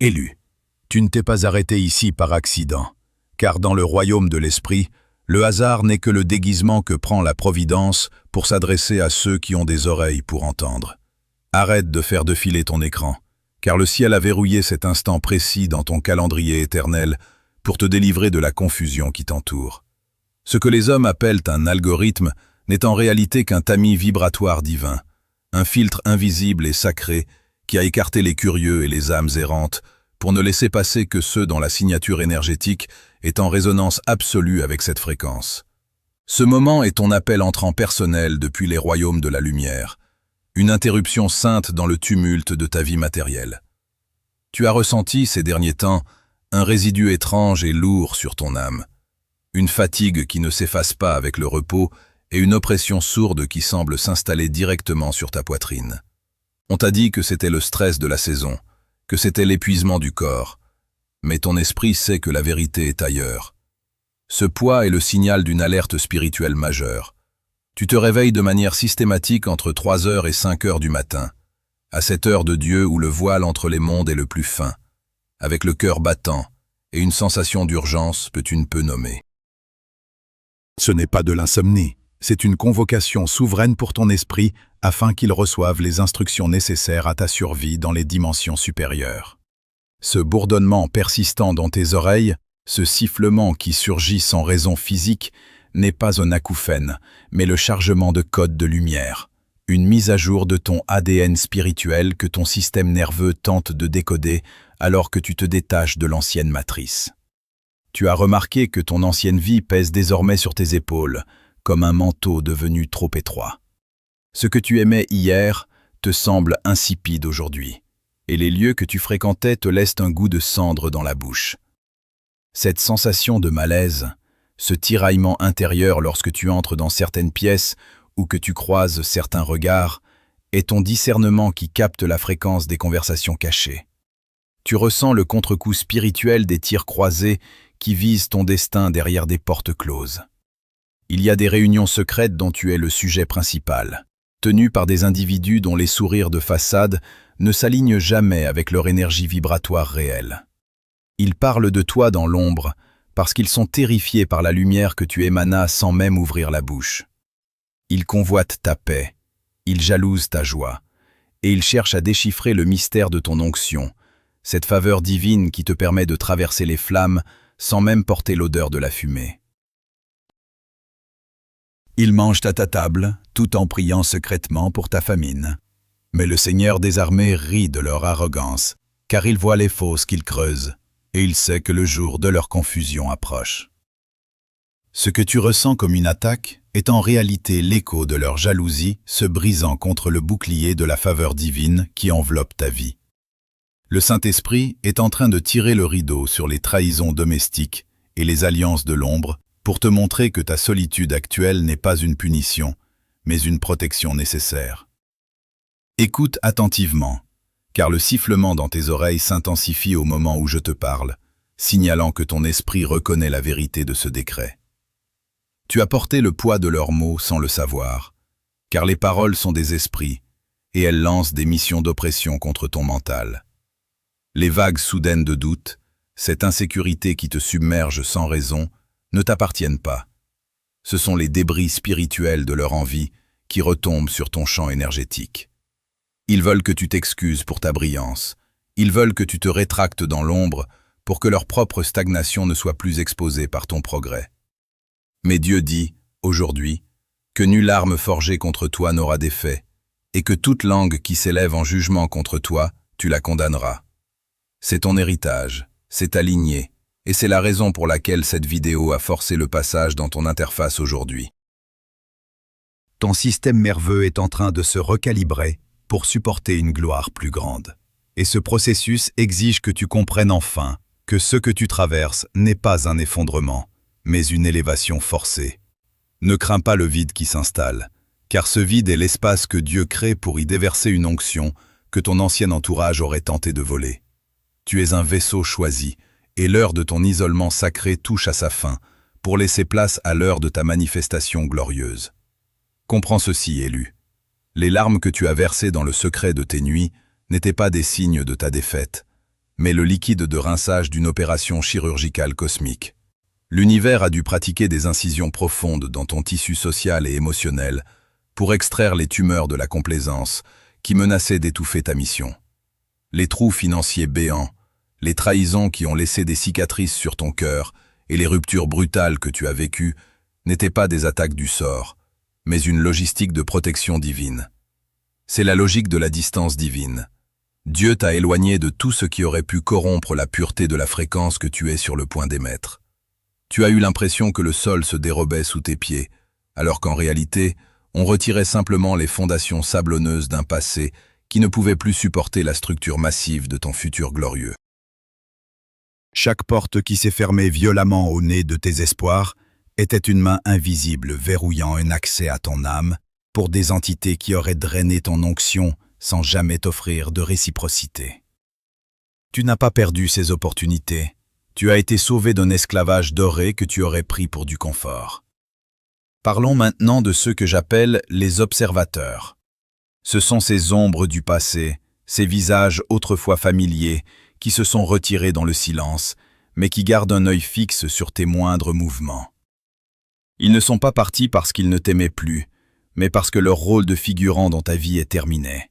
Élu, tu ne t'es pas arrêté ici par accident, car dans le royaume de l'esprit, le hasard n'est que le déguisement que prend la providence pour s'adresser à ceux qui ont des oreilles pour entendre. Arrête de faire défiler ton écran, car le ciel a verrouillé cet instant précis dans ton calendrier éternel pour te délivrer de la confusion qui t'entoure. Ce que les hommes appellent un algorithme n'est en réalité qu'un tamis vibratoire divin, un filtre invisible et sacré qui a écarté les curieux et les âmes errantes pour ne laisser passer que ceux dont la signature énergétique est en résonance absolue avec cette fréquence. Ce moment est ton appel entrant personnel depuis les royaumes de la lumière, une interruption sainte dans le tumulte de ta vie matérielle. Tu as ressenti ces derniers temps un résidu étrange et lourd sur ton âme, une fatigue qui ne s'efface pas avec le repos et une oppression sourde qui semble s'installer directement sur ta poitrine. On t'a dit que c'était le stress de la saison, que c'était l'épuisement du corps, mais ton esprit sait que la vérité est ailleurs. Ce poids est le signal d'une alerte spirituelle majeure. Tu te réveilles de manière systématique entre 3 heures et 5 heures du matin, à cette heure de Dieu où le voile entre les mondes est le plus fin, avec le cœur battant et une sensation d'urgence que tu ne peux nommer. Ce n'est pas de l'insomnie, c'est une convocation souveraine pour ton esprit afin qu'il reçoive les instructions nécessaires à ta survie dans les dimensions supérieures. Ce bourdonnement persistant dans tes oreilles, ce sifflement qui surgit sans raison physique, n'est pas un acouphène, mais le chargement de codes de lumière, une mise à jour de ton ADN spirituel que ton système nerveux tente de décoder alors que tu te détaches de l'ancienne matrice. Tu as remarqué que ton ancienne vie pèse désormais sur tes épaules, comme un manteau devenu trop étroit. Ce que tu aimais hier te semble insipide aujourd'hui, et les lieux que tu fréquentais te laissent un goût de cendre dans la bouche. Cette sensation de malaise, ce tiraillement intérieur lorsque tu entres dans certaines pièces ou que tu croises certains regards, est ton discernement qui capte la fréquence des conversations cachées. Tu ressens le contre-coup spirituel des tirs croisés qui visent ton destin derrière des portes closes. Il y a des réunions secrètes dont tu es le sujet principal, tenues par des individus dont les sourires de façade ne s'alignent jamais avec leur énergie vibratoire réelle. Ils parlent de toi dans l'ombre parce qu'ils sont terrifiés par la lumière que tu émanas sans même ouvrir la bouche. Ils convoitent ta paix, ils jalousent ta joie, et ils cherchent à déchiffrer le mystère de ton onction, cette faveur divine qui te permet de traverser les flammes sans même porter l'odeur de la fumée. Ils mangent à ta table, tout en priant secrètement pour ta famine. Mais le Seigneur des armées rit de leur arrogance, car il voit les fosses qu'ils creusent, et il sait que le jour de leur confusion approche. Ce que tu ressens comme une attaque est en réalité l'écho de leur jalousie se brisant contre le bouclier de la faveur divine qui enveloppe ta vie. Le Saint-Esprit est en train de tirer le rideau sur les trahisons domestiques et les alliances de l'ombre pour te montrer que ta solitude actuelle n'est pas une punition, mais une protection nécessaire. Écoute attentivement, car le sifflement dans tes oreilles s'intensifie au moment où je te parle, signalant que ton esprit reconnaît la vérité de ce décret. Tu as porté le poids de leurs mots sans le savoir, car les paroles sont des esprits, et elles lancent des missions d'oppression contre ton mental. Les vagues soudaines de doute, cette insécurité qui te submerge sans raison, ne t'appartiennent pas. Ce sont les débris spirituels de leur envie qui retombent sur ton champ énergétique. Ils veulent que tu t'excuses pour ta brillance. Ils veulent que tu te rétractes dans l'ombre pour que leur propre stagnation ne soit plus exposée par ton progrès. Mais Dieu dit, aujourd'hui, que nulle arme forgée contre toi n'aura d'effet, et que toute langue qui s'élève en jugement contre toi, tu la condamneras. C'est ton héritage, c'est ta lignée, et c'est la raison pour laquelle cette vidéo a forcé le passage dans ton interface aujourd'hui. Ton système nerveux est en train de se recalibrer pour supporter une gloire plus grande. Et ce processus exige que tu comprennes enfin que ce que tu traverses n'est pas un effondrement, mais une élévation forcée. Ne crains pas le vide qui s'installe, car ce vide est l'espace que Dieu crée pour y déverser une onction que ton ancien entourage aurait tenté de voler. Tu es un vaisseau choisi, et l'heure de ton isolement sacré touche à sa fin, pour laisser place à l'heure de ta manifestation glorieuse. Comprends ceci, élu. Les larmes que tu as versées dans le secret de tes nuits n'étaient pas des signes de ta défaite, mais le liquide de rinçage d'une opération chirurgicale cosmique. L'univers a dû pratiquer des incisions profondes dans ton tissu social et émotionnel pour extraire les tumeurs de la complaisance qui menaçaient d'étouffer ta mission. Les trous financiers béants, les trahisons qui ont laissé des cicatrices sur ton cœur et les ruptures brutales que tu as vécues n'étaient pas des attaques du sort, mais une logistique de protection divine. C'est la logique de la distance divine. Dieu t'a éloigné de tout ce qui aurait pu corrompre la pureté de la fréquence que tu es sur le point d'émettre. Tu as eu l'impression que le sol se dérobait sous tes pieds, alors qu'en réalité, on retirait simplement les fondations sablonneuses d'un passé qui ne pouvait plus supporter la structure massive de ton futur glorieux. Chaque porte qui s'est fermée violemment au nez de tes espoirs était une main invisible verrouillant un accès à ton âme pour des entités qui auraient drainé ton onction sans jamais t'offrir de réciprocité. Tu n'as pas perdu ces opportunités. Tu as été sauvé d'un esclavage doré que tu aurais pris pour du confort. Parlons maintenant de ceux que j'appelle les observateurs. Ce sont ces ombres du passé, ces visages autrefois familiers, qui se sont retirés dans le silence, mais qui gardent un œil fixe sur tes moindres mouvements. Ils ne sont pas partis parce qu'ils ne t'aimaient plus, mais parce que leur rôle de figurant dans ta vie est terminé.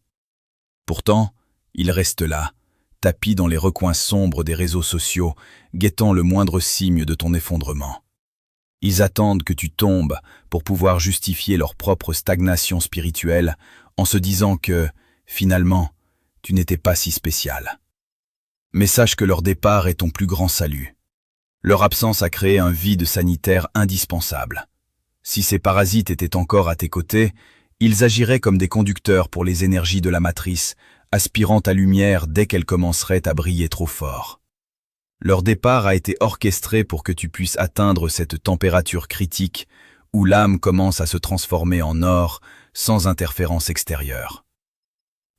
Pourtant, ils restent là, tapis dans les recoins sombres des réseaux sociaux, guettant le moindre signe de ton effondrement. Ils attendent que tu tombes pour pouvoir justifier leur propre stagnation spirituelle en se disant que, finalement, tu n'étais pas si spécial. Mais sache que leur départ est ton plus grand salut. Leur absence a créé un vide sanitaire indispensable. Si ces parasites étaient encore à tes côtés, ils agiraient comme des conducteurs pour les énergies de la matrice, aspirant ta lumière dès qu'elle commencerait à briller trop fort. Leur départ a été orchestré pour que tu puisses atteindre cette température critique où l'âme commence à se transformer en or sans interférence extérieure.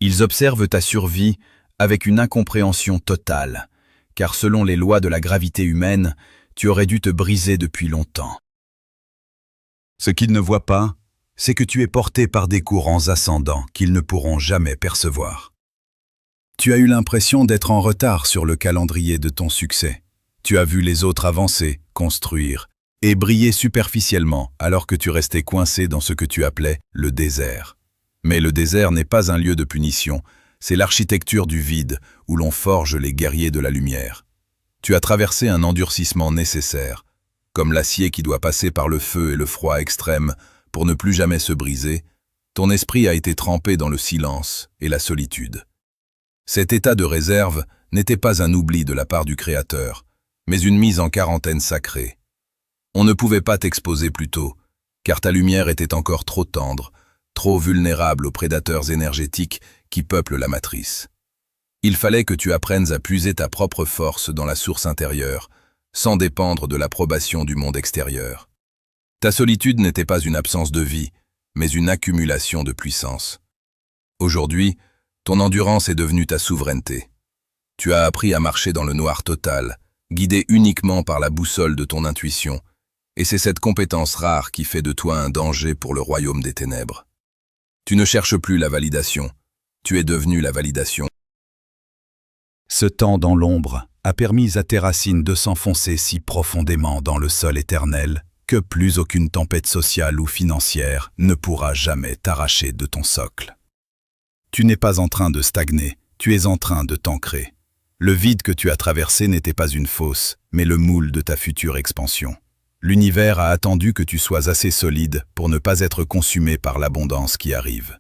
Ils observent ta survie avec une incompréhension totale, car selon les lois de la gravité humaine, tu aurais dû te briser depuis longtemps. Ce qu'ils ne voient pas, c'est que tu es porté par des courants ascendants qu'ils ne pourront jamais percevoir. Tu as eu l'impression d'être en retard sur le calendrier de ton succès. Tu as vu les autres avancer, construire et briller superficiellement alors que tu restais coincé dans ce que tu appelais le désert. Mais le désert n'est pas un lieu de punition, c'est l'architecture du vide où l'on forge les guerriers de la lumière. Tu as traversé un endurcissement nécessaire, comme l'acier qui doit passer par le feu et le froid extrême pour ne plus jamais se briser. Ton esprit a été trempé dans le silence et la solitude. Cet état de réserve n'était pas un oubli de la part du Créateur, mais une mise en quarantaine sacrée. On ne pouvait pas t'exposer plus tôt, car ta lumière était encore trop tendre, trop vulnérable aux prédateurs énergétiques qui peuplent la matrice. Il fallait que tu apprennes à puiser ta propre force dans la source intérieure, sans dépendre de l'approbation du monde extérieur. Ta solitude n'était pas une absence de vie, mais une accumulation de puissance. Aujourd'hui, ton endurance est devenue ta souveraineté. Tu as appris à marcher dans le noir total, guidé uniquement par la boussole de ton intuition, et c'est cette compétence rare qui fait de toi un danger pour le royaume des ténèbres. Tu ne cherches plus la validation, tu es devenu la validation. Ce temps dans l'ombre a permis à tes racines de s'enfoncer si profondément dans le sol éternel que plus aucune tempête sociale ou financière ne pourra jamais t'arracher de ton socle. Tu n'es pas en train de stagner, tu es en train de t'ancrer. Le vide que tu as traversé n'était pas une fosse, mais le moule de ta future expansion. L'univers a attendu que tu sois assez solide pour ne pas être consumé par l'abondance qui arrive.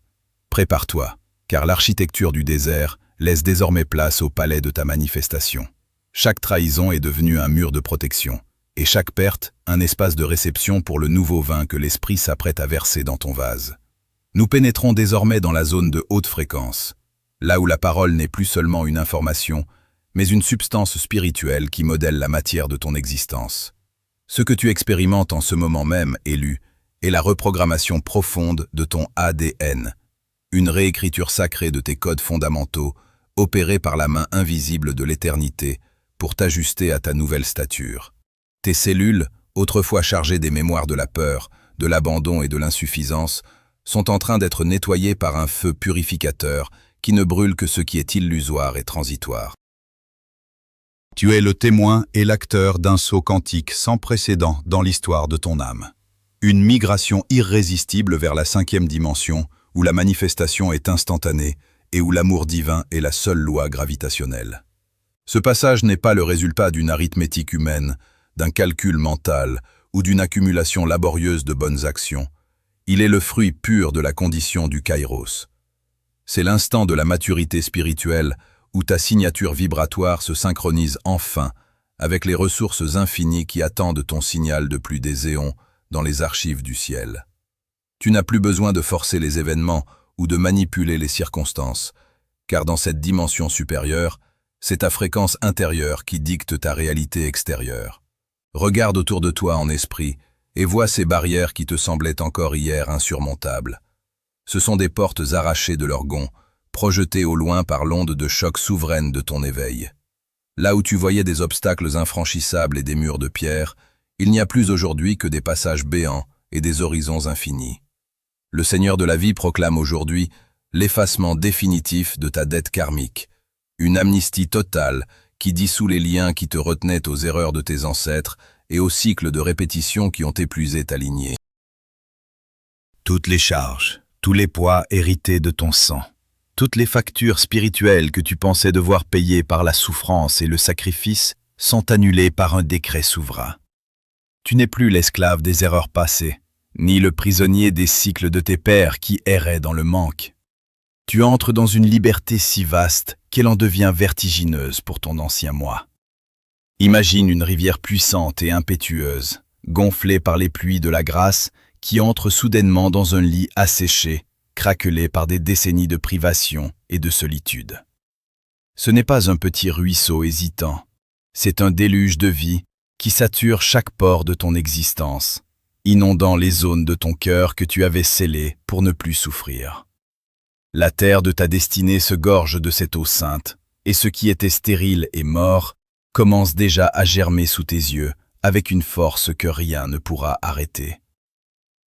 Prépare-toi, car l'architecture du désert laisse désormais place au palais de ta manifestation. Chaque trahison est devenue un mur de protection, et chaque perte, un espace de réception pour le nouveau vin que l'esprit s'apprête à verser dans ton vase. Nous pénétrons désormais dans la zone de haute fréquence, là où la parole n'est plus seulement une information, mais une substance spirituelle qui modèle la matière de ton existence. Ce que tu expérimentes en ce moment même, élu, est la reprogrammation profonde de ton ADN, une réécriture sacrée de tes codes fondamentaux, opérée par la main invisible de l'éternité, pour t'ajuster à ta nouvelle stature. Tes cellules, autrefois chargées des mémoires de la peur, de l'abandon et de l'insuffisance, sont en train d'être nettoyées par un feu purificateur qui ne brûle que ce qui est illusoire et transitoire. Tu es le témoin et l'acteur d'un saut quantique sans précédent dans l'histoire de ton âme. Une migration irrésistible vers la 5e dimension, où la manifestation est instantanée et où l'amour divin est la seule loi gravitationnelle. Ce passage n'est pas le résultat d'une arithmétique humaine, d'un calcul mental ou d'une accumulation laborieuse de bonnes actions. Il est le fruit pur de la condition du kairos. C'est l'instant de la maturité spirituelle où ta signature vibratoire se synchronise enfin avec les ressources infinies qui attendent ton signal depuis des éons dans les archives du ciel. Tu n'as plus besoin de forcer les événements ou de manipuler les circonstances, car dans cette dimension supérieure, c'est ta fréquence intérieure qui dicte ta réalité extérieure. Regarde autour de toi en esprit et vois ces barrières qui te semblaient encore hier insurmontables. Ce sont des portes arrachées de leur gonds, projetées au loin par l'onde de choc souveraine de ton éveil. Là où tu voyais des obstacles infranchissables et des murs de pierre, il n'y a plus aujourd'hui que des passages béants et des horizons infinis. Le Seigneur de la vie proclame aujourd'hui l'effacement définitif de ta dette karmique, une amnistie totale qui dissout les liens qui te retenaient aux erreurs de tes ancêtres et aux cycles de répétition qui ont épuisé ta lignée. Toutes les charges, tous les poids hérités de ton sang, toutes les factures spirituelles que tu pensais devoir payer par la souffrance et le sacrifice sont annulées par un décret souverain. Tu n'es plus l'esclave des erreurs passées, ni le prisonnier des cycles de tes pères qui erraient dans le manque. Tu entres dans une liberté si vaste qu'elle en devient vertigineuse pour ton ancien moi. Imagine une rivière puissante et impétueuse, gonflée par les pluies de la grâce, qui entre soudainement dans un lit asséché, craquelé par des décennies de privation et de solitude. Ce n'est pas un petit ruisseau hésitant, c'est un déluge de vie qui sature chaque pore de ton existence, inondant les zones de ton cœur que tu avais scellées pour ne plus souffrir. La terre de ta destinée se gorge de cette eau sainte, et ce qui était stérile et mort commence déjà à germer sous tes yeux avec une force que rien ne pourra arrêter.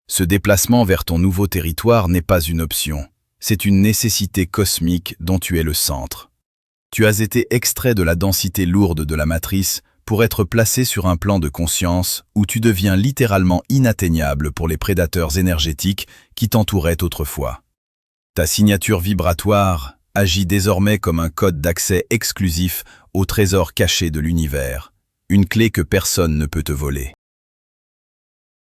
Ce déplacement vers ton nouveau territoire n'est pas une option, c'est une nécessité cosmique dont tu es le centre. Tu as été extrait de la densité lourde de la matrice pour être placé sur un plan de conscience où tu deviens littéralement inatteignable pour les prédateurs énergétiques qui t'entouraient autrefois. Ta signature vibratoire agit désormais comme un code d'accès exclusif au trésor caché de l'univers, une clé que personne ne peut te voler.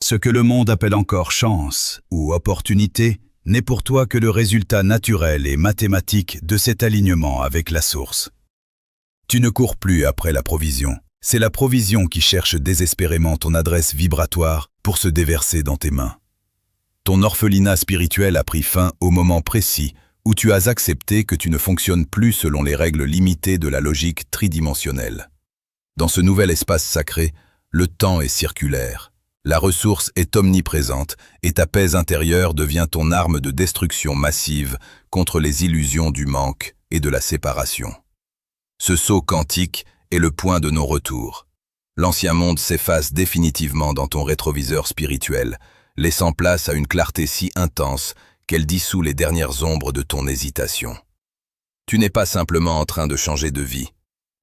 Ce que le monde appelle encore chance ou opportunité n'est pour toi que le résultat naturel et mathématique de cet alignement avec la source. Tu ne cours plus après la provision. C'est la provision qui cherche désespérément ton adresse vibratoire pour se déverser dans tes mains. Ton orphelinat spirituel a pris fin au moment précis où tu as accepté que tu ne fonctionnes plus selon les règles limitées de la logique tridimensionnelle. Dans ce nouvel espace sacré, le temps est circulaire, la ressource est omniprésente et ta paix intérieure devient ton arme de destruction massive contre les illusions du manque et de la séparation. Ce saut quantique est le point de non-retour. L'ancien monde s'efface définitivement dans ton rétroviseur spirituel, laissant place à une clarté si intense qu'elle dissout les dernières ombres de ton hésitation. Tu n'es pas simplement en train de changer de vie,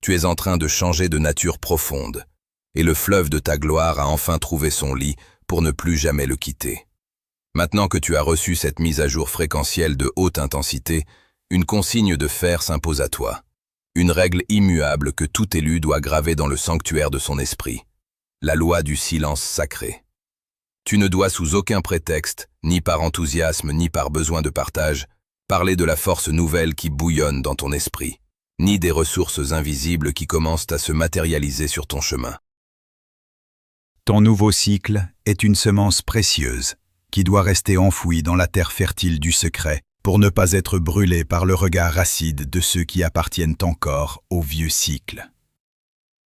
tu es en train de changer de nature profonde, et le fleuve de ta gloire a enfin trouvé son lit pour ne plus jamais le quitter. Maintenant que tu as reçu cette mise à jour fréquentielle de haute intensité, une consigne de fer s'impose à toi. Une règle immuable que tout élu doit graver dans le sanctuaire de son esprit. La loi du silence sacré. Tu ne dois sous aucun prétexte, ni par enthousiasme ni par besoin de partage, parler de la force nouvelle qui bouillonne dans ton esprit, ni des ressources invisibles qui commencent à se matérialiser sur ton chemin. Ton nouveau cycle est une semence précieuse qui doit rester enfouie dans la terre fertile du secret pour ne pas être brûlée par le regard acide de ceux qui appartiennent encore au vieux cycle.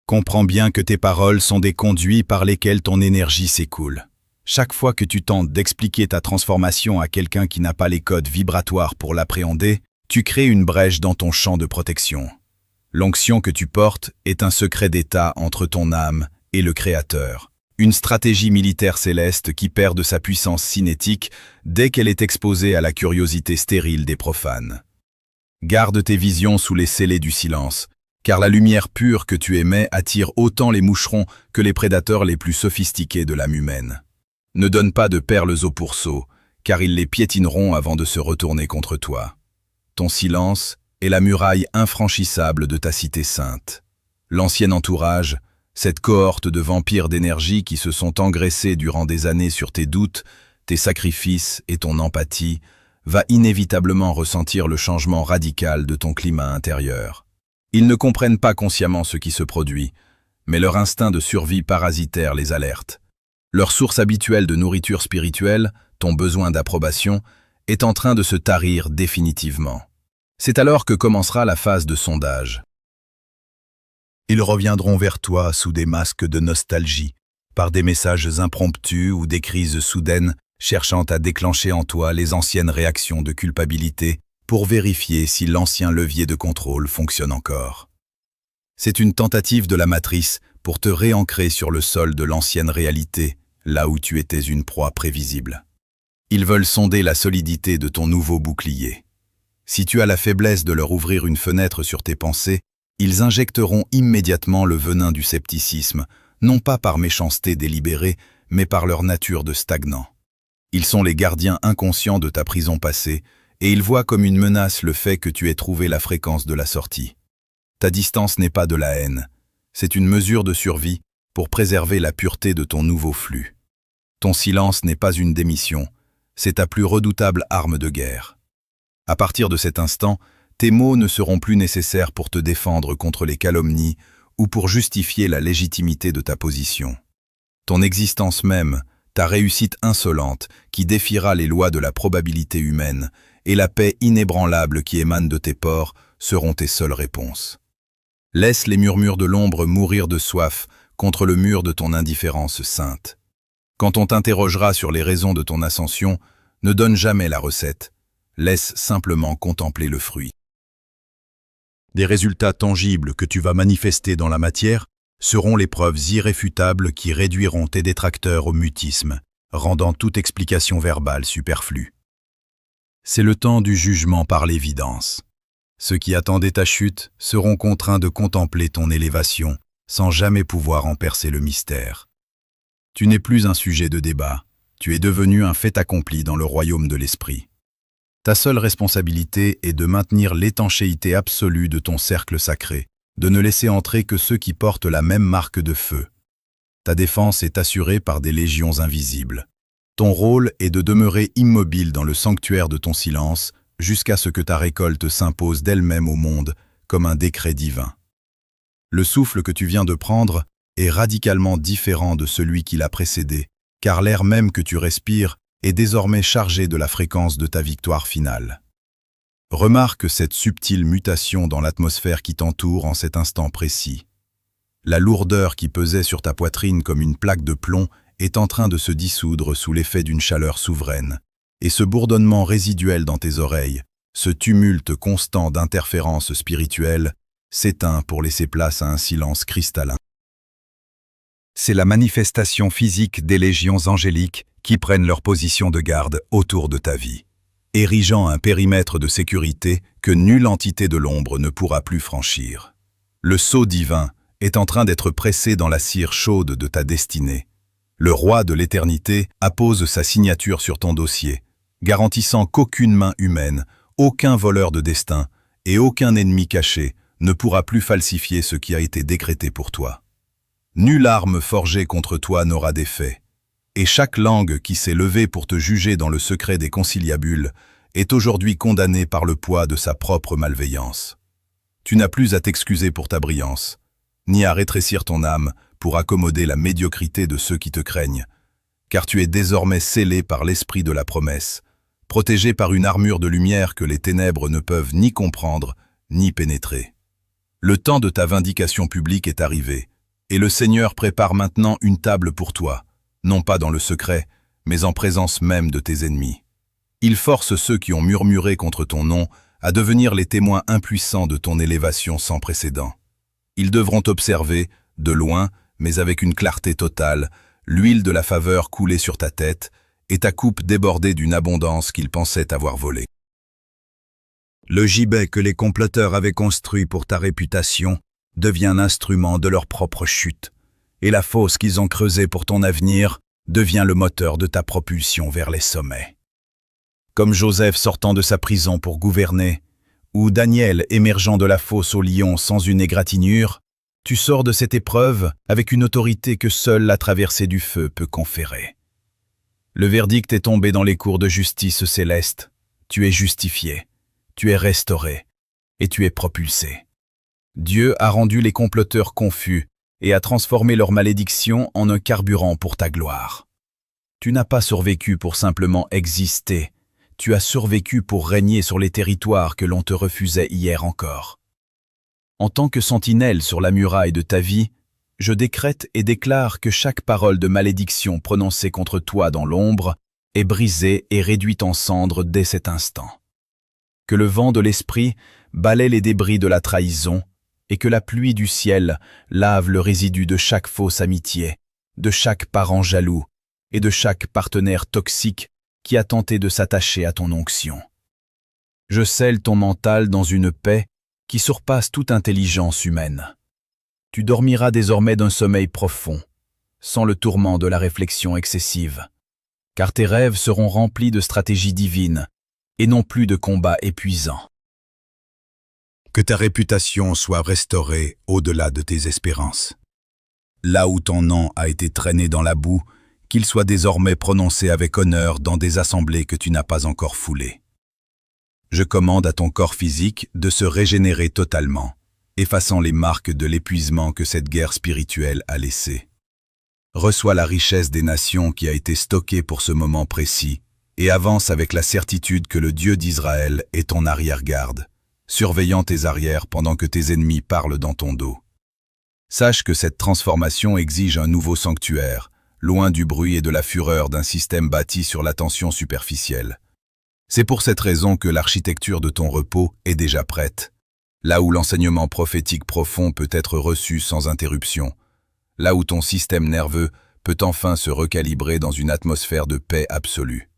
Comprends bien que tes paroles sont des conduits par lesquels ton énergie s'écoule. Chaque fois que tu tentes d'expliquer ta transformation à quelqu'un qui n'a pas les codes vibratoires pour l'appréhender, tu crées une brèche dans ton champ de protection. L'onction que tu portes est un secret d'état entre ton âme et le Créateur. Une stratégie militaire céleste qui perd de sa puissance cinétique dès qu'elle est exposée à la curiosité stérile des profanes. Garde tes visions sous les scellés du silence, car la lumière pure que tu émets attire autant les moucherons que les prédateurs les plus sophistiqués de l'âme humaine. Ne donne pas de perles aux pourceaux, car ils les piétineront avant de se retourner contre toi. Ton silence est la muraille infranchissable de ta cité sainte. L'ancien entourage, cette cohorte de vampires d'énergie qui se sont engraissés durant des années sur tes doutes, tes sacrifices et ton empathie, va inévitablement ressentir le changement radical de ton climat intérieur. Ils ne comprennent pas consciemment ce qui se produit, mais leur instinct de survie parasitaire les alerte. Leur source habituelle de nourriture spirituelle, ton besoin d'approbation, est en train de se tarir définitivement. C'est alors que commencera la phase de sondage. Ils reviendront vers toi sous des masques de nostalgie, par des messages impromptus ou des crises soudaines, cherchant à déclencher en toi les anciennes réactions de culpabilité pour vérifier si l'ancien levier de contrôle fonctionne encore. C'est une tentative de la matrice pour te réancrer sur le sol de l'ancienne réalité, là où tu étais une proie prévisible. Ils veulent sonder la solidité de ton nouveau bouclier. Si tu as la faiblesse de leur ouvrir une fenêtre sur tes pensées, ils injecteront immédiatement le venin du scepticisme, non pas par méchanceté délibérée, mais par leur nature de stagnant. Ils sont les gardiens inconscients de ta prison passée, et ils voient comme une menace le fait que tu aies trouvé la fréquence de la sortie. Ta distance n'est pas de la haine, c'est une mesure de survie pour préserver la pureté de ton nouveau flux. Ton silence n'est pas une démission, c'est ta plus redoutable arme de guerre. À partir de cet instant, tes mots ne seront plus nécessaires pour te défendre contre les calomnies ou pour justifier la légitimité de ta position. Ton existence même, ta réussite insolente qui défiera les lois de la probabilité humaine et la paix inébranlable qui émane de tes pores seront tes seules réponses. Laisse les murmures de l'ombre mourir de soif contre le mur de ton indifférence sainte. Quand on t'interrogera sur les raisons de ton ascension, ne donne jamais la recette, laisse simplement contempler le fruit. Des résultats tangibles que tu vas manifester dans la matière seront les preuves irréfutables qui réduiront tes détracteurs au mutisme, rendant toute explication verbale superflue. C'est le temps du jugement par l'évidence. Ceux qui attendaient ta chute seront contraints de contempler ton élévation, sans jamais pouvoir en percer le mystère. Tu n'es plus un sujet de débat, tu es devenu un fait accompli dans le royaume de l'esprit. Ta seule responsabilité est de maintenir l'étanchéité absolue de ton cercle sacré, de ne laisser entrer que ceux qui portent la même marque de feu. Ta défense est assurée par des légions invisibles. Ton rôle est de demeurer immobile dans le sanctuaire de ton silence jusqu'à ce que ta récolte s'impose d'elle-même au monde comme un décret divin. Le souffle que tu viens de prendre est radicalement différent de celui qui l'a précédé, car l'air même que tu respires est désormais chargé de la fréquence de ta victoire finale. Remarque cette subtile mutation dans l'atmosphère qui t'entoure en cet instant précis. La lourdeur qui pesait sur ta poitrine comme une plaque de plomb est en train de se dissoudre sous l'effet d'une chaleur souveraine, et ce bourdonnement résiduel dans tes oreilles, ce tumulte constant d'interférences spirituelles, s'éteint pour laisser place à un silence cristallin. C'est la manifestation physique des légions angéliques qui prennent leur position de garde autour de ta vie, érigeant un périmètre de sécurité que nulle entité de l'ombre ne pourra plus franchir. Le sceau divin est en train d'être pressé dans la cire chaude de ta destinée. Le roi de l'éternité appose sa signature sur ton dossier, garantissant qu'aucune main humaine, aucun voleur de destin et aucun ennemi caché ne pourra plus falsifier ce qui a été décrété pour toi. Nulle arme forgée contre toi n'aura d'effet, et chaque langue qui s'est levée pour te juger dans le secret des conciliabules est aujourd'hui condamnée par le poids de sa propre malveillance. Tu n'as plus à t'excuser pour ta brillance, ni à rétrécir ton âme pour accommoder la médiocrité de ceux qui te craignent, car tu es désormais scellé par l'esprit de la promesse, protégé par une armure de lumière que les ténèbres ne peuvent ni comprendre, ni pénétrer. Le temps de ta vindication publique est arrivé, et le Seigneur prépare maintenant une table pour toi, non pas dans le secret, mais en présence même de tes ennemis. Il force ceux qui ont murmuré contre ton nom à devenir les témoins impuissants de ton élévation sans précédent. Ils devront observer, de loin, mais avec une clarté totale, l'huile de la faveur couler sur ta tête et ta coupe débordée d'une abondance qu'ils pensaient avoir volée. Le gibet que les comploteurs avaient construit pour ta réputation devient l'instrument de leur propre chute, et la fosse qu'ils ont creusée pour ton avenir devient le moteur de ta propulsion vers les sommets. Comme Joseph sortant de sa prison pour gouverner, ou Daniel émergeant de la fosse au lion sans une égratignure, tu sors de cette épreuve avec une autorité que seule la traversée du feu peut conférer. Le verdict est tombé dans les cours de justice céleste. Tu es justifié, tu es restauré, et tu es propulsé. Dieu a rendu les comploteurs confus et a transformé leur malédiction en un carburant pour ta gloire. Tu n'as pas survécu pour simplement exister, tu as survécu pour régner sur les territoires que l'on te refusait hier encore. En tant que sentinelle sur la muraille de ta vie, je décrète et déclare que chaque parole de malédiction prononcée contre toi dans l'ombre est brisée et réduite en cendres dès cet instant. Que le vent de l'esprit balaie les débris de la trahison et que la pluie du ciel lave le résidu de chaque fausse amitié, de chaque parent jaloux et de chaque partenaire toxique qui a tenté de s'attacher à ton onction. Je scelle ton mental dans une paix qui surpasse toute intelligence humaine. Tu dormiras désormais d'un sommeil profond, sans le tourment de la réflexion excessive, car tes rêves seront remplis de stratégies divines et non plus de combats épuisants. Que ta réputation soit restaurée au-delà de tes espérances. Là où ton nom a été traîné dans la boue, qu'il soit désormais prononcé avec honneur dans des assemblées que tu n'as pas encore foulées. Je commande à ton corps physique de se régénérer totalement, effaçant les marques de l'épuisement que cette guerre spirituelle a laissé. Reçois la richesse des nations qui a été stockée pour ce moment précis et avance avec la certitude que le Dieu d'Israël est ton arrière-garde, surveillant tes arrières pendant que tes ennemis parlent dans ton dos. Sache que cette transformation exige un nouveau sanctuaire, loin du bruit et de la fureur d'un système bâti sur l'attention superficielle. C'est pour cette raison que l'architecture de ton repos est déjà prête, là où l'enseignement prophétique profond peut être reçu sans interruption, là où ton système nerveux peut enfin se recalibrer dans une atmosphère de paix absolue.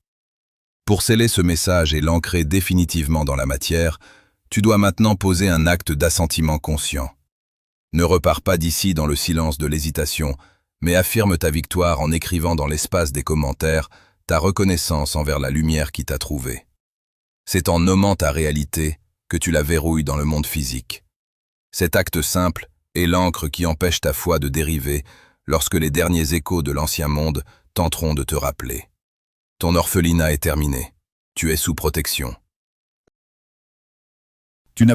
Pour sceller ce message et l'ancrer définitivement dans la matière, tu dois maintenant poser un acte d'assentiment conscient. Ne repars pas d'ici dans le silence de l'hésitation, mais affirme ta victoire en écrivant dans l'espace des commentaires ta reconnaissance envers la lumière qui t'a trouvé. C'est en nommant ta réalité que tu la verrouilles dans le monde physique. Cet acte simple est l'encre qui empêche ta foi de dériver lorsque les derniers échos de l'ancien monde tenteront de te rappeler. Ton orphelinat est terminé. Tu es sous protection. Tu n'as plus